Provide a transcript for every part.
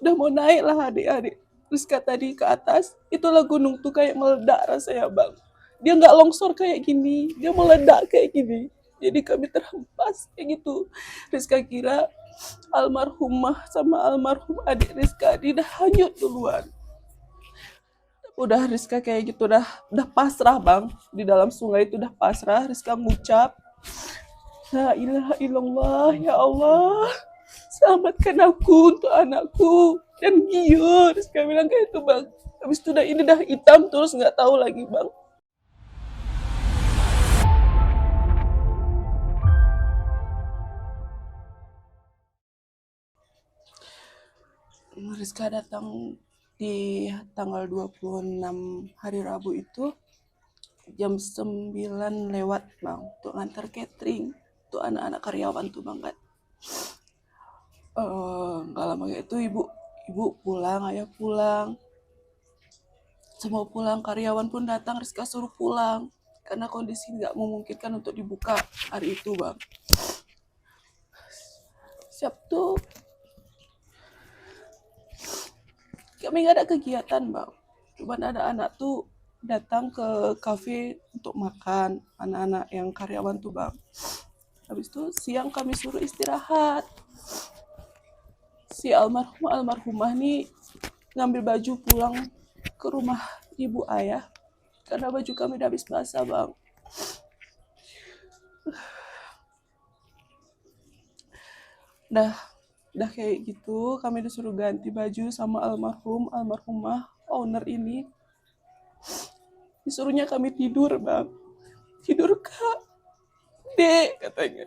Udah mau naik lah adik-adik Rizka tadi ke atas, itulah gunung tuh kayak meledak rasanya bang. Dia nggak longsor kayak gini, dia meledak kayak gini. Jadi kami terhempas kayak gitu. Rizka kira almarhumah sama almarhum adik Rizka dia udah hanyut duluan. Udah Rizka kayak gitu, udah pasrah bang. Di dalam sungai itu udah pasrah. Rizka ngucap, La ilaha illallah, ya Allah. Selamatkan aku untuk anakku dan Gio. Rizka bilang kayak itu bang. Habis itu udah ini dah hitam terus nggak tahu lagi bang. Rizka datang di tanggal 26 hari Rabu itu jam 9 lewat bang untuk ngantar catering untuk anak-anak karyawan tuh bang kan. Nggak lama itu ibu pulang, ayah pulang, semua pulang, karyawan pun datang, Rizka suruh pulang karena kondisi nggak memungkinkan untuk dibuka hari itu bang. Siap tuh kami nggak ada kegiatan bang, cuman ada anak tuh datang ke kafe untuk makan, anak-anak yang karyawan tuh bang. Habis itu siang kami suruh istirahat. Si almarhumah nih ngambil baju pulang ke rumah ibu ayah karena baju kami udah habis basah bang. Dah kayak gitu kami disuruh ganti baju sama almarhumah owner ini. Disuruhnya kami tidur bang. Tidur kak, dek katanya.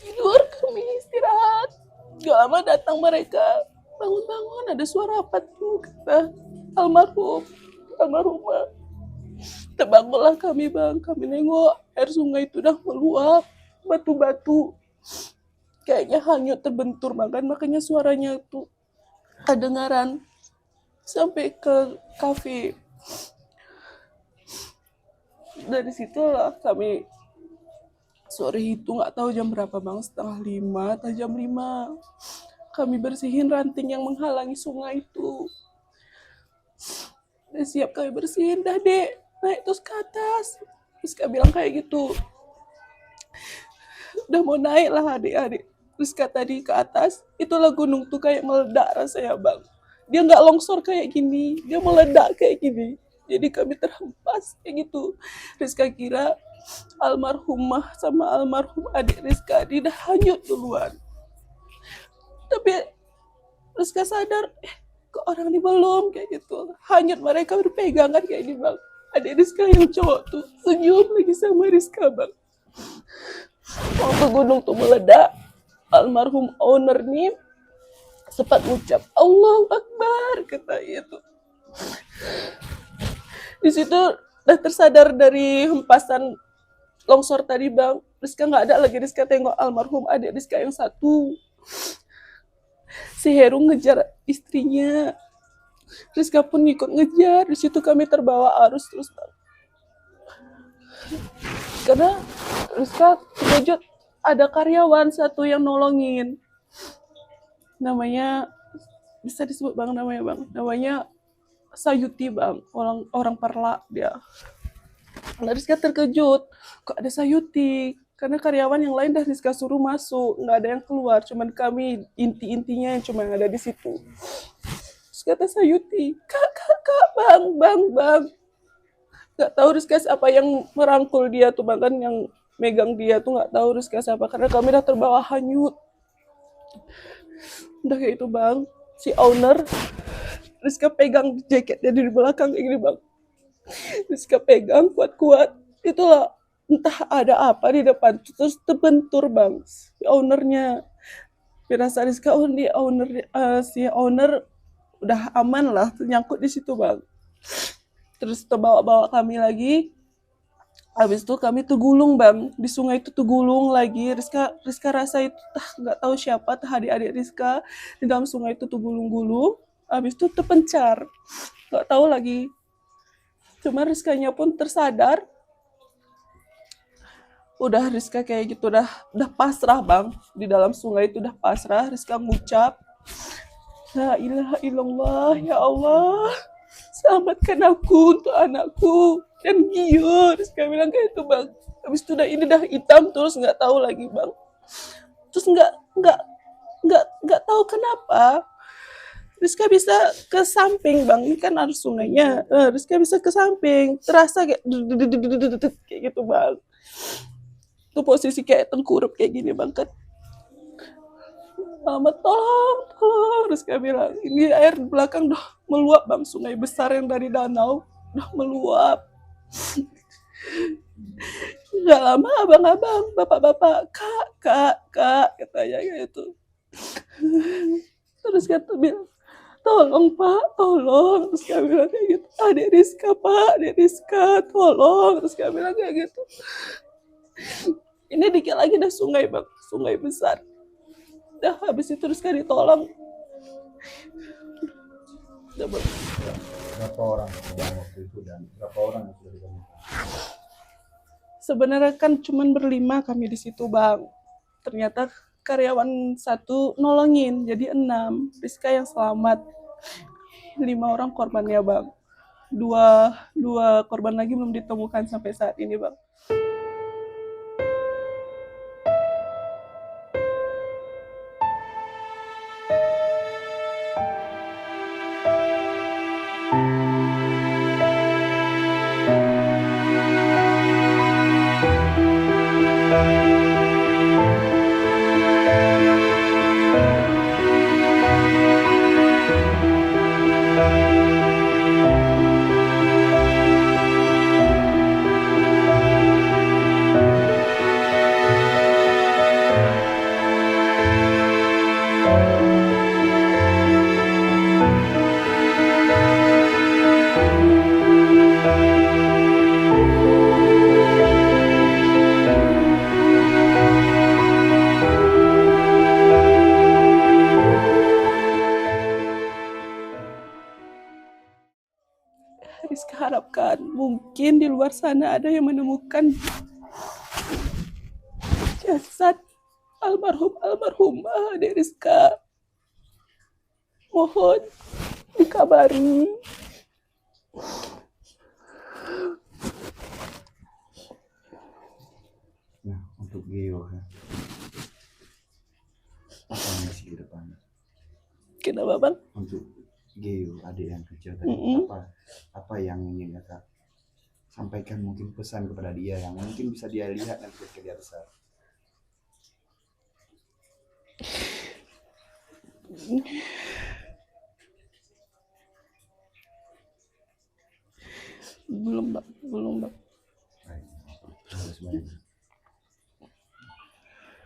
Tidur kami istirahat. Gak lama datang mereka. Bangun-bangun ada suara apa tuh kata almarhumah. Terbangunlah kami bang. Kami nengok air sungai itu udah meluap. Batu-batu kayaknya hanyut terbentur makan, makanya suaranya tuh kedengaran sampai ke kafe. Dari situlah kami sore itu nggak tahu jam berapa bang, 4:30 atau jam 5 kami bersihin ranting yang menghalangi sungai itu. Udah siap kami bersihin, dah dek naik terus ke atas. Terus kami bilang kayak gitu, udah mau naik lah adik-adik Rizka tadi ke atas, itulah gunung tuh kayak meledak rasanya bang. Dia nggak longsor kayak gini, dia meledak kayak gini. Jadi kami terhempas kayak gitu. Rizka kira almarhumah sama almarhum adik Rizka dia udah hanyut duluan. Tapi Rizka sadar, kok orang ini belum kayak gitu. Hanyut mereka berpegangan kayak gini bang. Adik Rizka yang cowok tuh senyum lagi sama Rizka bang. Waktu gunung tuh meledak, almarhum owner nih sempat ucap Allahu Akbar kata itu. Di situ udah tersadar dari hempasan longsor tadi bang. Rizka nggak ada lagi. Rizka tengok almarhum adik Rizka yang satu, si Heru ngejar istrinya. Rizka pun ikut ngejar. Di situ kami terbawa arus terus bang. Karena Rizka terkejut ada karyawan satu yang nolongin. Namanya bisa disebut bang namanya bang. Namanya Sayuti bang, orang Perla dia. Nah, Rizka terkejut, kok ada Sayuti? Karena karyawan yang lain dah Rizka suruh masuk, nggak ada yang keluar, cuman kami inti-intinya yang cuma ada di situ. Terus kata Sayuti, kak, bang. Nggak tahu Rizka siapa yang merangkul dia tuh, bahkan yang megang dia tuh nggak tahu Rizka siapa, karena kami dah terbawa hanyut. Udah kayak itu bang, si owner Rizka pegang jaketnya di belakang kayak gini bang. Rizka pegang kuat-kuat, itulah entah ada apa di depan terus terbentur bang si ownernya. Pirasa Rizka si owner udah aman lah nyangkut di situ bang. Terus terbawa-bawa kami lagi. Habis itu kami tergulung bang di sungai itu, tergulung lagi. Rizka rasa itu nggak tahu siapa adik-adik Rizka di dalam sungai itu tergulung-gulung. Habis itu terpencar, nggak tahu lagi. Cuma Rizkanya pun tersadar Udah Rizka kayak gitu, udah pasrah bang, di dalam sungai itu udah pasrah. Rizka ngucap, la ilaha illallah, ya Allah, selamatkan aku untuk anakku dan Gio. Rizka bilang kayak itu bang. Habis itu udah ini dah hitam terus, nggak tahu lagi bang. Terus nggak tahu kenapa Rizka bisa ke samping bang, ini kan arus sungainya. Rizka bisa ke samping, terasa kayak kayak gitu bang. Itu posisi kayak tengkurap kayak gini bang kan. Mama tolong, Rizka bilang. Ini air belakang udah meluap bang, sungai besar yang dari danau udah meluap. Gak lama abang-abang, bapak-bapak, kak, katanya gitu. Terus kata bilang, tolong pak, tolong. Terus kami bilang kayak gitu, adik Rizka pak, adik Rizka, tolong. Terus kami bilang kayak gitu. Ini dikit lagi dah sungai bang, sungai besar. Dah habis itu Rizka ditolong. Udah, bang. Berapa orang yang waktu itu dan berapa orang yang sudah ditemukan? Sebenarnya kan cuman berlima kami di situ bang. Ternyata karyawan satu nolongin, jadi 6. Rizka yang selamat. 5 orang korbannya bang. Dua korban lagi belum ditemukan sampai saat ini bang. Rizka harapkan mungkin di luar sana ada yang menemukan jasad almarhumah adik Rizka. Mohon dikabari. Nah, untuk Geo ya. Apa yang masih di depan? Kenapa bang? Untuk Geo, adik yang kecil tadi, apa yang ingin Kakak sampaikan, mungkin pesan kepada dia yang mungkin bisa dia lihat nanti ketika dia besar? Belum bang. Baik, harus banyak.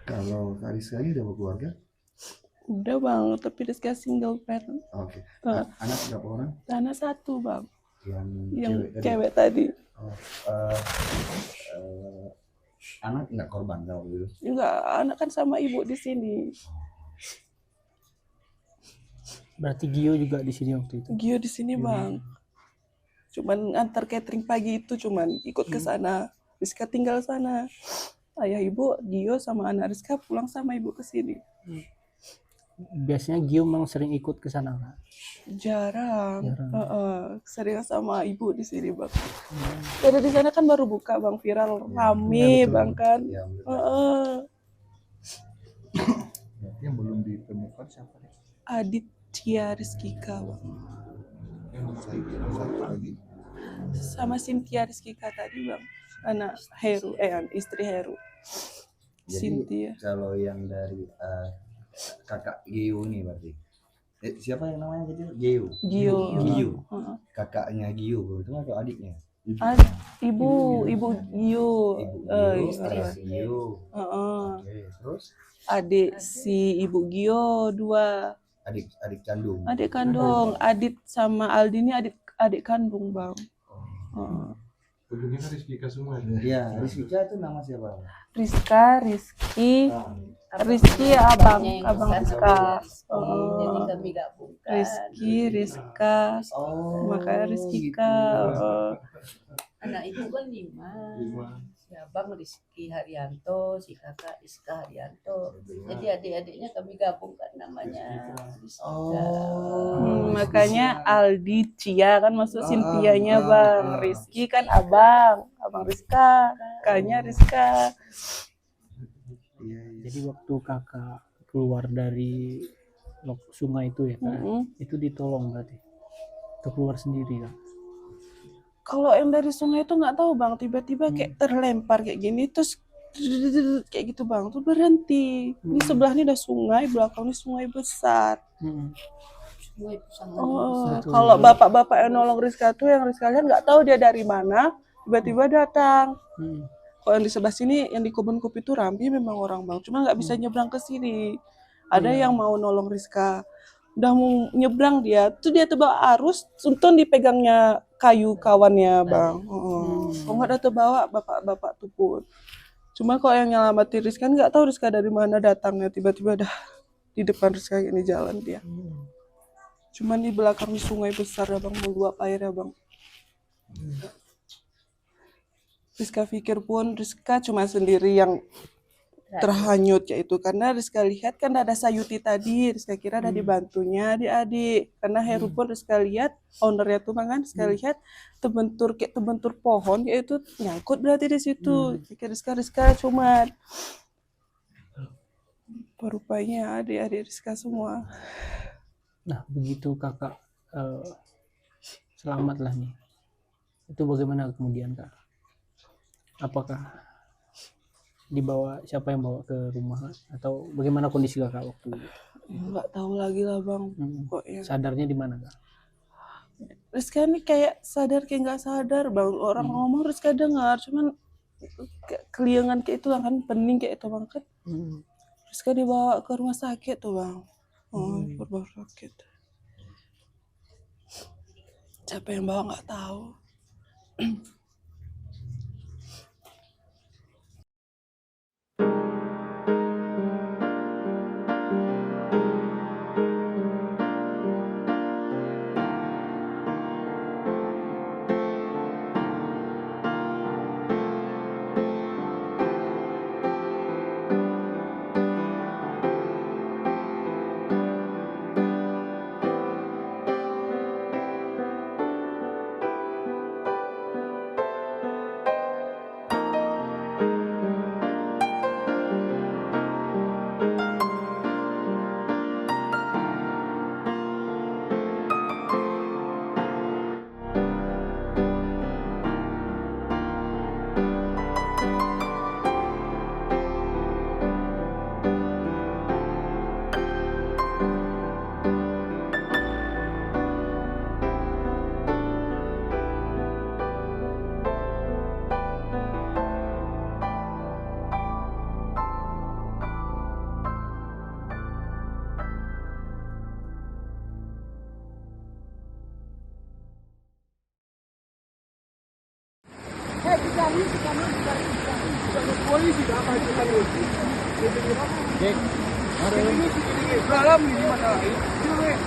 Kalau Kak Rizka ini udah berkeluarga? Udah bang, tapi Rizka single parent. Oke. Anak berapa orang? Anak 1 bang. Yang Cewek tadi. Anak nggak korban kalau dulu? Enggak, anak kan sama ibu di sini. Berarti Gio juga di sini waktu itu? Gio di sini bang. Cuman antar catering pagi itu cuman ikut ke sana. Rizka tinggal sana. Ayah ibu Gio sama anak Rizka pulang sama ibu ke sini. Biasanya Gio memang sering ikut ke sana Kak? Jarang. Sering sama ibu di sini bang. Karena di sana kan baru buka bang, viral rame bang kan. Ya, yang belum ditemukan siapa nih? Aditya Rizkika bang. Satu lagi. Sama Cynthia Rizkika tadi bang. Anak Heru, istri Heru. Jadi Cynthia. kalau yang dari kakak Gio nih berarti siapa yang namanya kecil? Gio. Kakaknya Gio itu atau adiknya? Ibu Gio. Istri Gio. Oke, terus Adik si ibu Gio 2. adik kandung. Adik kandung. Adit sama Aldi ini adik kandung bang. Ujungnya kan Rizkika semua ya? Iya, Rizkika itu nama siapa? Rizka, Rizky, abang Rizka. Jadi kami gabungkan. Rizka, makanya Rizkika. Anak ibu kan 5. Si abang Rizky Haryanto, si kakak Rizka Haryanto. Jadi adik-adiknya kami gabungkan namanya Rizka. Makanya Aldi Cia kan masuk Sintianya Bang. Rizky kan abang Rizka, kakaknya Rizka. Iya. Jadi waktu kakak keluar dari sungai itu ya Kak, itu ditolong berarti? Atau keluar sendiri Kak? Kalau yang dari sungai itu nggak tahu Bang, tiba-tiba kayak terlempar kayak gini terus kayak gitu Bang, tuh berhenti. Di sebelah ini ada sungai, belakang ini sungai besar. Semua itu sangat Betul. Kalau bapak-bapak yang nolong Rizka tuh, yang Rizka lihat nggak tahu dia dari mana, tiba-tiba datang. Kalau yang di sebelah sini, yang di kebun kopi itu Rambi memang orang Bang, cuma nggak bisa nyebrang ke sini. Ada yang mau nolong Rizka, udah mau nyebrang dia, tuh dia terbawa arus, untung dipegangnya kayu kawannya Bang. Kalau nggak ada terbawa bapak-bapak tuh pun. Cuma kalau yang nyelamatin Rizka nggak tahu Rizka dari mana datangnya, tiba-tiba dah di depan Rizka ini jalan dia. Cuman di belakang sungai besar ya Bang, meluap air ya Bang. Rizka pikir pun Rizka cuma sendiri yang terhanyut kayak itu, karena Rizka lihat kan ada Sayuti tadi, Rizka kira ada dibantunya adik-adik, karena Heru pun Rizka lihat ownernya tuh kan Rizka lihat terbentur pohon yaitu nyangkut berarti di situ. Pikir Rizka cuma rupanya adik-adik Rizka semua. Nah begitu kakak selamat lah nih, itu bagaimana kemudian Kak? Apakah dibawa, siapa yang bawa ke rumah atau bagaimana kondisi kakak waktu itu? Nggak tahu lagi lah Bang. Pokoknya Sadarnya di mana Kak? Rizka ini kayak sadar kayak nggak sadar Bang. Orang ngomong Rizka dengar, cuman keliangan kayak itu kan, pening kayak itu Bang kan. Rizka dibawa ke rumah sakit tuh Bang. Ke rumah sakit. Siapa yang bawa nggak tahu.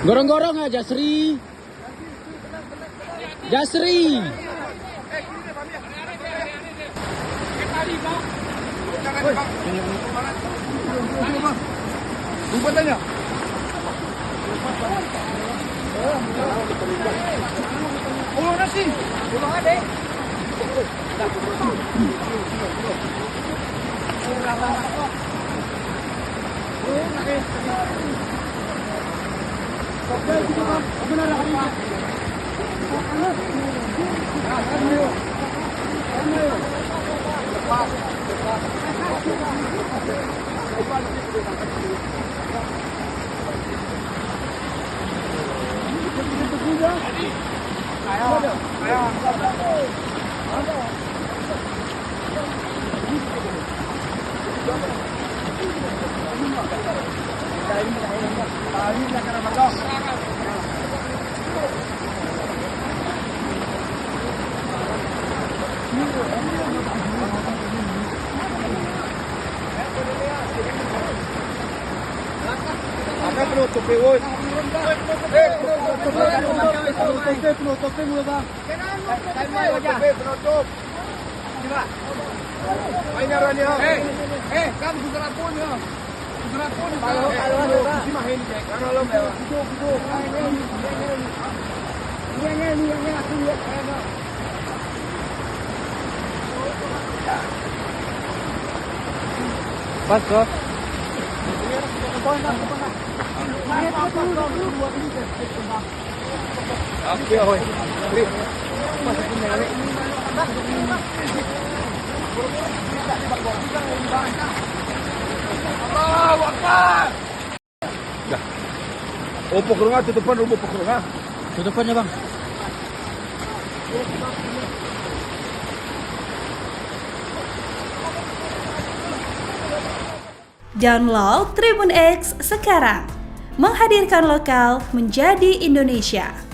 Gorong-gorong aja Jasri. Jasri. Tutupannya bang. Download Tribun X sekarang. Menghadirkan lokal menjadi Indonesia.